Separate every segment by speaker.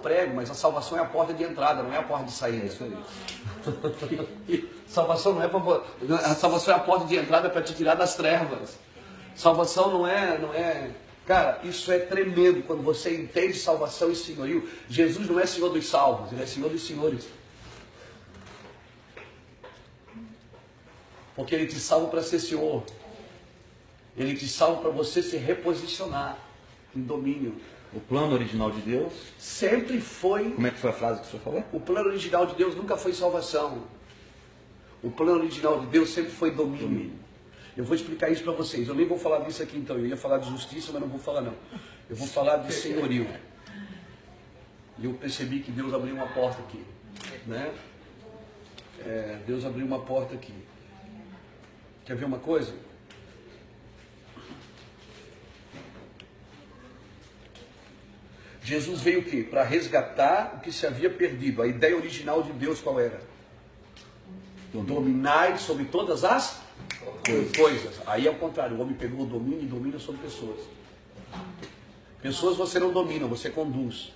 Speaker 1: prego, mas a salvação é a porta de entrada, não é a porta de saída. Salvação não é a salvação é a porta de entrada para te tirar das trevas. Salvação não é. Cara, isso é tremendo quando você entende salvação e senhorio. Jesus não é Senhor dos salvos, Ele é Senhor dos senhores. Porque Ele te salva para ser Senhor. Ele te salva para você se reposicionar em domínio.
Speaker 2: O plano original de Deus
Speaker 1: sempre foi...
Speaker 2: Como é que foi a frase que o senhor falou?
Speaker 1: O plano original de Deus nunca foi salvação. O plano original de Deus sempre foi domínio. Eu vou explicar isso para vocês. Eu nem vou falar disso aqui então. Eu ia falar de justiça, mas não vou falar não. Eu vou falar de senhorio. E eu percebi que Deus abriu uma porta aqui. Né? Deus abriu uma porta aqui. Quer ver uma coisa? Jesus veio o quê? Para resgatar o que se havia perdido. A ideia original de Deus qual era? Dominar sobre todas as coisas. Aí ao contrário, o homem pegou o domínio e domina sobre pessoas. Pessoas você não domina, você conduz.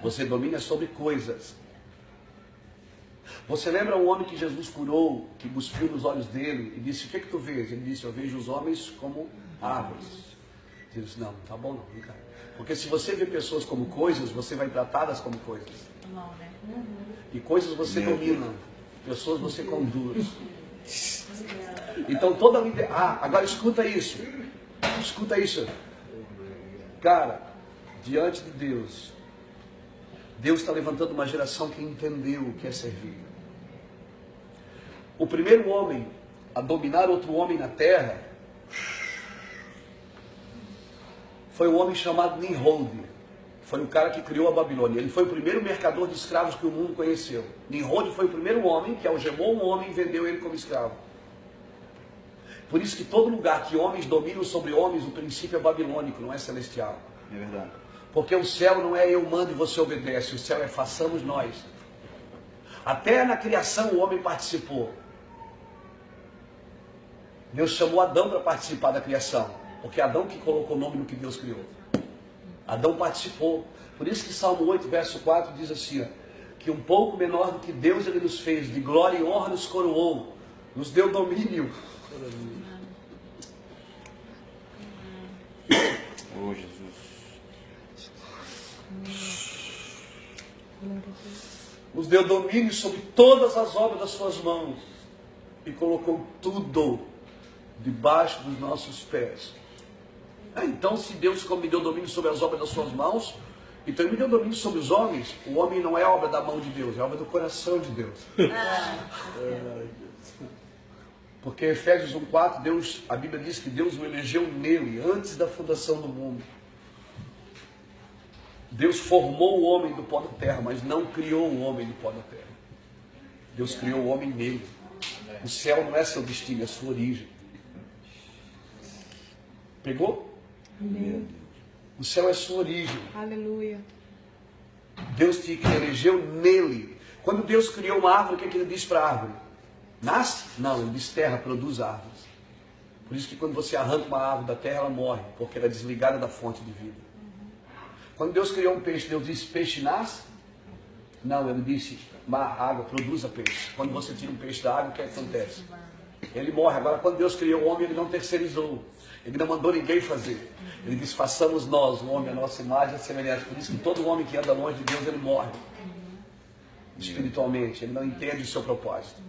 Speaker 1: Você domina sobre coisas. Você lembra um homem que Jesus curou, que cuspiu nos olhos dele e disse: o que é que tu vês? Ele disse: eu vejo os homens como árvores. Ele disse: não, tá bom não, cara. Porque se você vê pessoas como coisas, você vai tratá-las como coisas. E coisas você domina, pessoas você conduz. Então toda a agora escuta isso. Escuta isso. Cara, diante de Deus, Deus está levantando uma geração que entendeu o que é servir. O primeiro homem a dominar outro homem na terra foi um homem chamado Nimrod. Foi o cara que criou a Babilônia. Ele foi o primeiro mercador de escravos que o mundo conheceu. Nimrod foi o primeiro homem que algemou um homem e vendeu ele como escravo. Por isso que todo lugar que homens dominam sobre homens, o princípio é babilônico, não é celestial.
Speaker 2: É verdade.
Speaker 1: Porque o céu não é eu mando e você obedece, o céu é façamos nós. Até na criação o homem participou. Deus chamou Adão para participar da criação, porque Adão que colocou o nome no que Deus criou. Adão participou. Por isso que Salmo 8, verso 4 diz assim, ó, que um pouco menor do que Deus ele nos fez, de glória e honra nos coroou, nos deu domínio.
Speaker 2: Oh, Jesus.
Speaker 1: Nos deu domínio sobre todas as obras das suas mãos e colocou tudo debaixo dos nossos pés. Então se Deus me deu domínio sobre as obras das suas mãos, então Ele me deu domínio sobre os homens. O homem não é obra da mão de Deus, é obra do coração de Deus. Porque Efésios 1,4, a Bíblia diz que Deus o elegeu nele, antes da fundação do mundo. Deus formou o homem do pó da terra, mas não criou o homem do pó da terra. Deus criou o homem nele. O céu não é seu destino, é sua origem. Pegou?
Speaker 3: Amém.
Speaker 1: O céu é sua origem.
Speaker 3: Aleluia.
Speaker 1: Deus te elegeu nele. Quando Deus criou uma árvore, o que Ele disse para a árvore? Nasce? Não, Ele diz terra, produz árvores. Por isso que quando você arranca uma árvore da terra, ela morre, porque ela é desligada da fonte de vida. Quando Deus criou um peixe, Deus disse: peixe nasce? Não, Ele disse: mar, água, produza peixe. Quando você tira um peixe da água, o que acontece? Ele morre. Agora, quando Deus criou o homem, Ele não terceirizou. Ele não mandou ninguém fazer. Ele disse: façamos nós, o homem, a nossa imagem e a semelhança. Por isso que todo homem que anda longe de Deus, ele morre. Espiritualmente, ele não entende o seu propósito.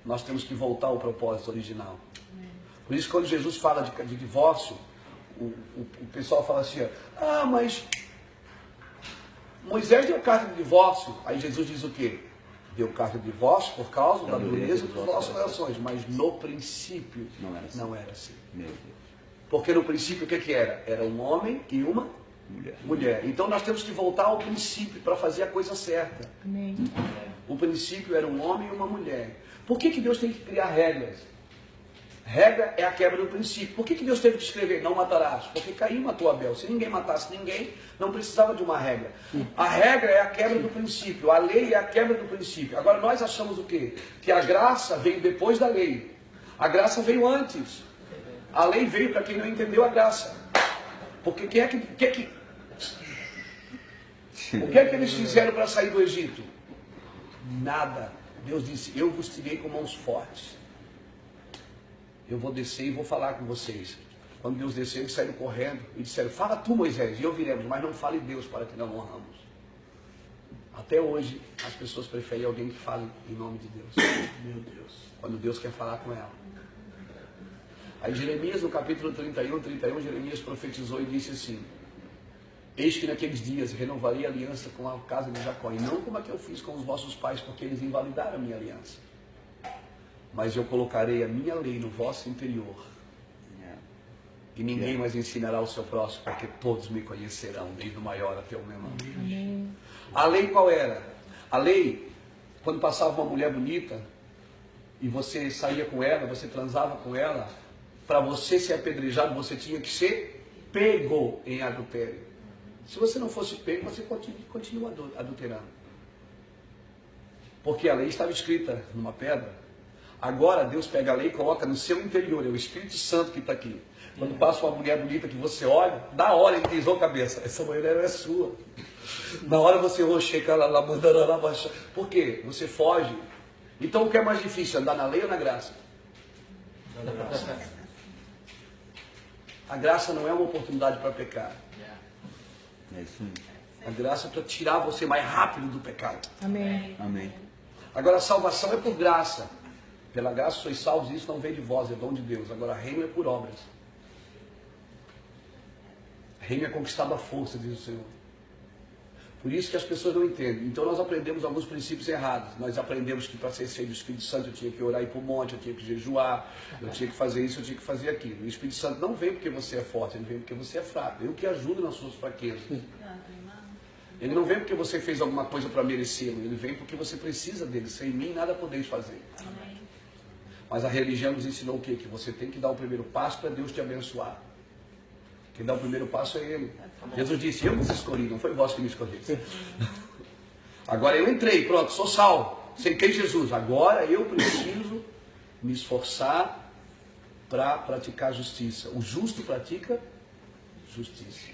Speaker 1: Nós temos que voltar ao propósito original. Por isso, quando Jesus fala de divórcio, o pessoal fala assim: ah, mas Moisés deu carta de divórcio. Aí Jesus diz o quê? Deu carta de divórcio por causa da dureza dos nossos corações. Mas no princípio não era assim.
Speaker 2: Meu Deus.
Speaker 1: Porque no princípio o que era? Era um homem e uma mulher. Então nós temos que voltar ao princípio para fazer a coisa certa.
Speaker 3: Amém.
Speaker 1: O princípio era um homem e uma mulher. Por que Deus tem que criar regras? Regra é a quebra do princípio. Por que Deus teve que escrever não matarás? Porque Caim matou Abel. Se ninguém matasse ninguém, não precisava de uma regra. A regra é a quebra do princípio. A lei é a quebra do princípio. Agora nós achamos o quê? Que a graça veio depois da lei. A graça veio antes. A lei veio para quem não entendeu a graça. Porque quem é que O que é que eles fizeram para sair do Egito? Nada. Deus disse, eu vos tirei com mãos fortes. Eu vou descer e vou falar com vocês. Quando Deus desceu, eles saíram correndo e disseram, fala tu, Moisés, e ouviremos, mas não fale Deus para que não honramos. Até hoje, as pessoas preferem alguém que fale em nome de Deus. Meu Deus. Quando Deus quer falar com ela. Aí Jeremias, no capítulo 31, Jeremias profetizou e disse assim, eis que naqueles dias renovarei a aliança com a casa de Jacó, e não como a que eu fiz com os vossos pais, porque eles invalidaram a minha aliança. Mas eu colocarei a minha lei no vosso interior, e ninguém mais ensinará ao seu próximo, porque todos me conhecerão, desde o maior até o menor. Amém. A lei qual era? A lei, quando passava uma mulher bonita, e você saía com ela, você transava com ela, para você ser apedrejado, você tinha que ser pego em adultério. Se você não fosse pego, você continua adulterando. Porque a lei estava escrita numa pedra. Agora Deus pega a lei e coloca no seu interior, é o Espírito Santo que está aqui. Quando passa uma mulher bonita que você olha, na hora ele diz, ô cabeça, essa mulher é sua. Na hora você checa lá, mandando lá baixar. Por quê? Você foge. Então o que é mais difícil, andar na lei ou na graça? Na graça. A graça não é uma oportunidade para pecar.
Speaker 2: É isso aí.
Speaker 1: A graça é para tirar você mais rápido do pecado.
Speaker 3: Amém.
Speaker 2: Amém.
Speaker 1: Agora a salvação é por graça. Pela graça sois salvos, e isso não vem de vós, é dom de Deus. Agora reino é por obras. Reino é conquistado à força, diz o Senhor. Por isso que as pessoas não entendem. Então nós aprendemos alguns princípios errados. Nós aprendemos que para ser cheio do Espírito Santo eu tinha que orar e ir para o monte, eu tinha que jejuar, eu tinha que fazer isso, eu tinha que fazer aquilo. O Espírito Santo não vem porque você é forte, ele vem porque você é fraco. Eu que ajudo nas suas fraquezas. Ele não vem porque você fez alguma coisa para merecê-lo, ele vem porque você precisa dele. Sem mim nada podeis fazer. Amém. Mas a religião nos ensinou o quê? Que você tem que dar o primeiro passo para Deus te abençoar. Quem dá o primeiro passo é Ele. Jesus disse, eu vos escolhi, não foi vós que me escolheste. Agora eu entrei, pronto, sou salvo. Aceitei Jesus. Agora eu preciso me esforçar para praticar justiça. O justo pratica justiça.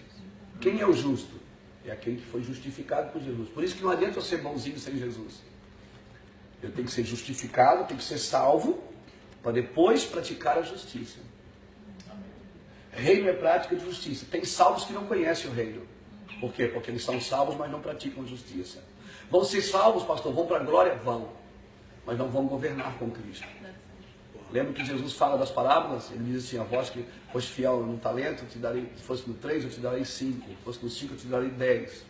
Speaker 1: Quem é o justo? É aquele que foi justificado por Jesus. Por isso que não adianta eu ser bonzinho sem Jesus. Eu tenho que ser justificado, tenho que ser salvo, para depois praticar a justiça. Reino é prática de justiça. Tem salvos que não conhecem o reino. Por quê? Porque eles são salvos, mas não praticam justiça. Vão ser salvos, pastor? Vão para a glória? Vão. Mas não vão governar com Cristo. Lembra que Jesus fala das parábolas? Ele diz assim, a vós que foste fiel no talento, eu te darei, se fosse no 3, eu te darei 5. Se fosse no 5, eu te darei 10. Se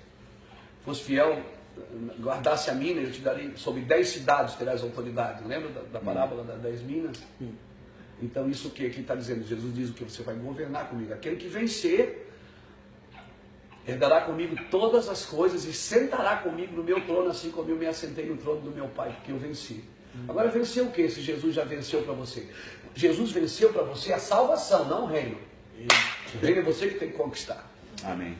Speaker 1: fosse fiel, guardasse a mina, eu te darei, sobre 10 cidades terás autoridade. Lembra da parábola das 10 minas? Então isso o que aqui está dizendo? Jesus diz o que? Você vai governar comigo. Aquele que vencer, herdará comigo todas as coisas e sentará comigo no meu trono, assim como eu me assentei no trono do meu Pai, porque eu venci. Agora venceu o que se Jesus já venceu para você? Jesus venceu para você a salvação, não o reino. O reino é você que tem que conquistar.
Speaker 2: Amém.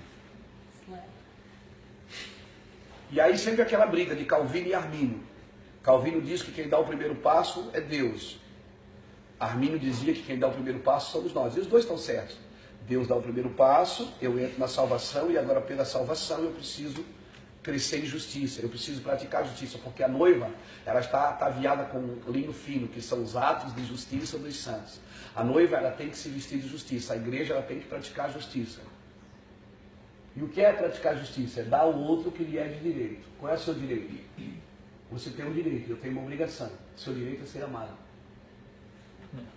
Speaker 1: E aí sempre aquela briga de Calvino e Armínio. Calvino diz que quem dá o primeiro passo é Deus. Armínio dizia que quem dá o primeiro passo somos nós. E os dois estão certos. Deus dá o primeiro passo, eu entro na salvação e agora pela salvação eu preciso crescer em justiça. Eu preciso praticar justiça, porque a noiva ela está ataviada com linho fino, que são os atos de justiça dos santos. A noiva ela tem que se vestir de justiça. A igreja ela tem que praticar justiça. E o que é praticar justiça? É dar ao outro o que lhe é de direito. Qual é o seu direito? Você tem um direito, eu tenho uma obrigação. O seu direito é ser amado.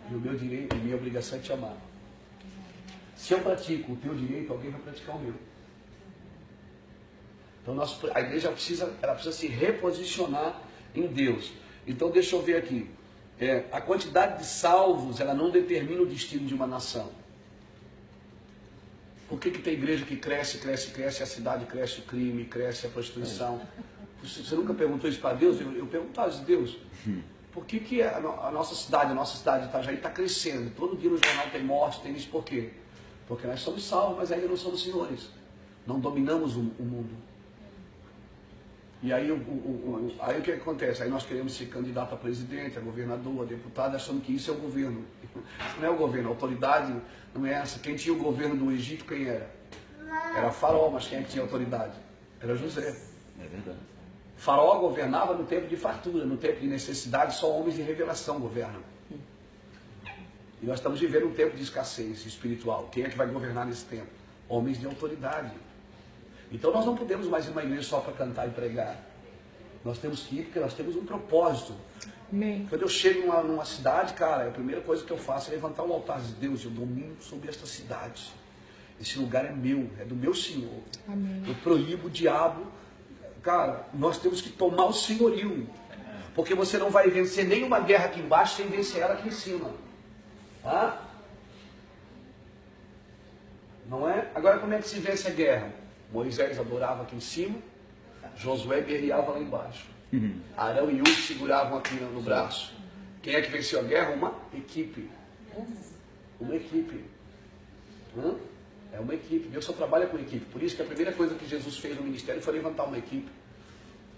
Speaker 1: E o meu direito, a minha obrigação é te amar. Se eu pratico o teu direito, alguém vai praticar o meu. Então a igreja precisa se reposicionar em Deus. Então deixa eu ver aqui. A quantidade de salvos, ela não determina o destino de uma nação. Por que tem igreja que cresce, cresce, cresce, a cidade cresce o crime, cresce a prostituição? Você nunca perguntou isso para Deus? Eu perguntava isso a Deus. Por que a nossa cidade de Itajaí está crescendo? Todo dia no jornal tem morte, tem isso. Por quê? Porque nós somos salvos, mas ainda não somos senhores. Não dominamos o mundo. E aí o que acontece? Aí nós queremos ser candidato a presidente, a governador, a deputado, achando que isso é o governo. Isso não é o governo, a autoridade não é essa. Quem tinha o governo do Egito, quem era? Era Faraó, mas quem é que tinha autoridade? Era José.
Speaker 2: É verdade.
Speaker 1: Faraó governava no tempo de fartura, no tempo de necessidade, só homens de revelação governam. E nós estamos vivendo um tempo de escassez espiritual. Quem é que vai governar nesse tempo? Homens de autoridade. Então nós não podemos mais ir uma igreja só para cantar e pregar. Nós temos que ir porque nós temos um propósito.
Speaker 3: Amém.
Speaker 1: Quando eu chego numa cidade, cara, a primeira coisa que eu faço é levantar um altar de Deus. Eu domino sobre esta cidade. Esse lugar é meu, é do meu Senhor.
Speaker 3: Amém.
Speaker 1: Eu proíbo o diabo. Cara, nós temos que tomar o senhorio. Porque você não vai vencer nenhuma guerra aqui embaixo sem vencer ela aqui em cima. Tá? Não é? Agora como é que se vence a guerra? Moisés adorava aqui em cima, Josué guerreava lá embaixo. Arão e Hur seguravam aqui no braço. Quem é que venceu a guerra? Uma equipe. Uma equipe. É uma equipe. Deus só trabalha com equipe. Por isso que a primeira coisa que Jesus fez no ministério foi levantar uma equipe.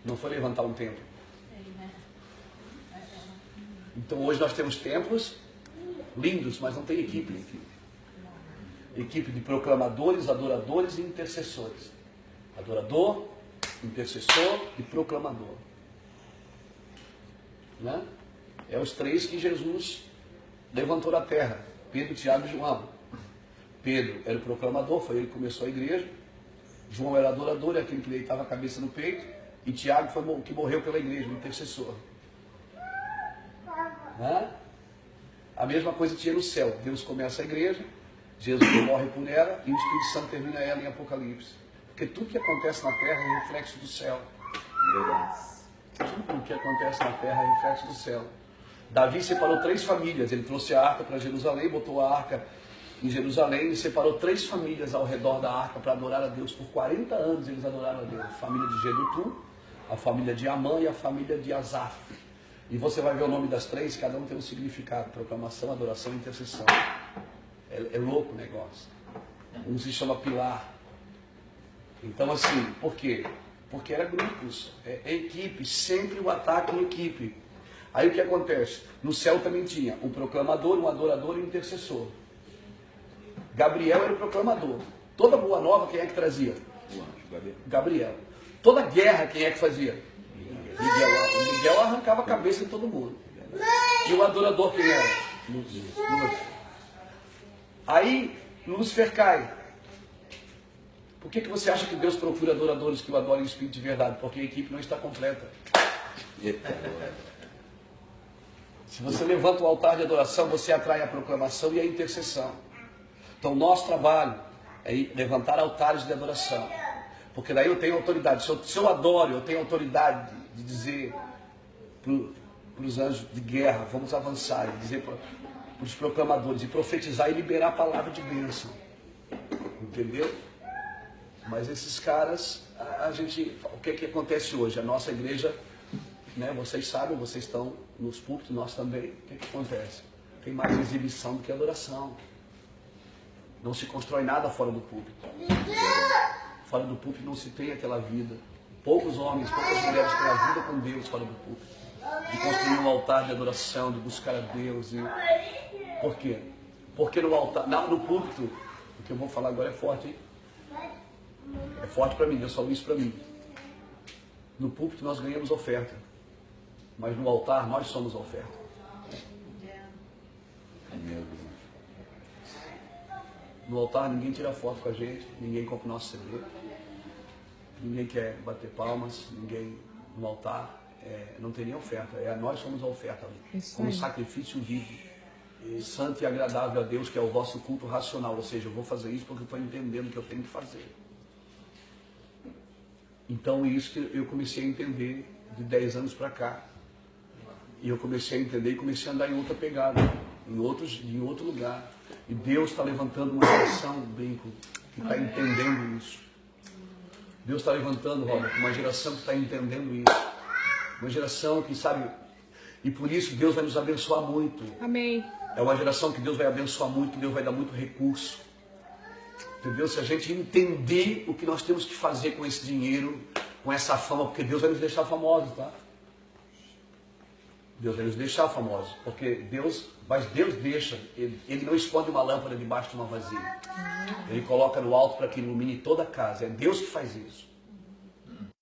Speaker 1: Não foi levantar um templo. Então hoje nós temos templos lindos, mas não tem equipe. Equipe de proclamadores, adoradores e intercessores. Adorador, intercessor e proclamador. Né? É os três que Jesus levantou da terra. Pedro, Tiago e João. Pedro era o proclamador, foi ele que começou a igreja. João era adorador, é aquele que deitava a cabeça no peito. E Tiago foi o que morreu pela igreja, o intercessor. Né? A mesma coisa tinha no céu. Deus começa a igreja, Jesus morre por ela e o Espírito Santo termina ela em Apocalipse. Porque tudo que acontece na terra é reflexo do céu.
Speaker 2: Verdade.
Speaker 1: Tudo que acontece na terra é reflexo do céu. Davi separou 3 famílias. Ele trouxe a arca para Jerusalém, botou a arca em Jerusalém e separou 3 famílias ao redor da arca para adorar a Deus. Por 40 anos eles adoraram a Deus. A família de Jedutum, a família de Amã e a família de Asaf. E você vai ver o nome das 3, cada um tem um significado. Proclamação, adoração e intercessão. É louco o negócio. Um se chama pilar. Então assim, por quê? Porque era grupos, é equipe, sempre o ataque em equipe. Aí o que acontece? No céu também tinha um proclamador, um adorador e um intercessor. Gabriel era o proclamador. Toda boa nova, quem é que trazia?
Speaker 2: O anjo,
Speaker 1: Gabriel. Toda guerra, quem é que fazia? Miguel arrancava a cabeça de todo mundo. E o adorador, quem era? Lúcifer. Aí, Lúcifer cai. Por que você acha que Deus procura adoradores que o adorem em espírito de verdade? Porque a equipe não está completa. Se você levanta o altar de adoração, você atrai a proclamação e a intercessão. Então, nosso trabalho é levantar altares de adoração. Porque daí eu tenho autoridade. Se eu adoro, eu tenho autoridade de dizer para os anjos de guerra, vamos avançar, de dizer para os proclamadores, de profetizar e liberar a palavra de bênção. Entendeu? Mas esses caras, o que acontece hoje? A nossa igreja, né, vocês sabem, vocês estão nos púlpitos, nós também. O que acontece? Tem mais exibição do que adoração. Não se constrói nada fora do púlpito. Fora do púlpito não se tem aquela vida. Poucos homens, poucas mulheres têm a vida com Deus fora do púlpito. De construir um altar de adoração, de buscar a Deus. Por quê? Porque no altar, no púlpito, o que eu vou falar agora é forte, hein? É forte para mim, Deus falou isso para mim. No púlpito nós ganhamos oferta. Mas no altar nós somos a oferta.
Speaker 2: Meu Deus.
Speaker 1: No altar ninguém tira foto com a gente, ninguém compra o nosso CD, ninguém quer bater palmas, ninguém no altar, não tem nem oferta, nós somos a oferta ali, como sacrifício vivo, santo e agradável a Deus, que é o vosso culto racional, ou seja, eu vou fazer isso porque eu estou entendendo o que eu tenho que fazer. Então isso que eu comecei a entender de 10 anos para cá, e eu comecei a entender e comecei a andar em outra pegada, em outro lugar. E Deus está levantando uma geração, Brinco, que está entendendo isso. Deus está levantando, Robert, uma geração que está entendendo isso. Uma geração que sabe... E por isso Deus vai nos abençoar muito.
Speaker 3: Amém.
Speaker 1: É uma geração que Deus vai abençoar muito, que Deus vai dar muito recurso. Entendeu? Se a gente entender o que nós temos que fazer com esse dinheiro, com essa fama, porque Deus vai nos deixar famosos, tá? Deus vai nos deixar famosos, porque Deus deixa, ele não esconde uma lâmpada debaixo de uma vasilha. Ele coloca no alto para que ilumine toda a casa. É Deus que faz isso.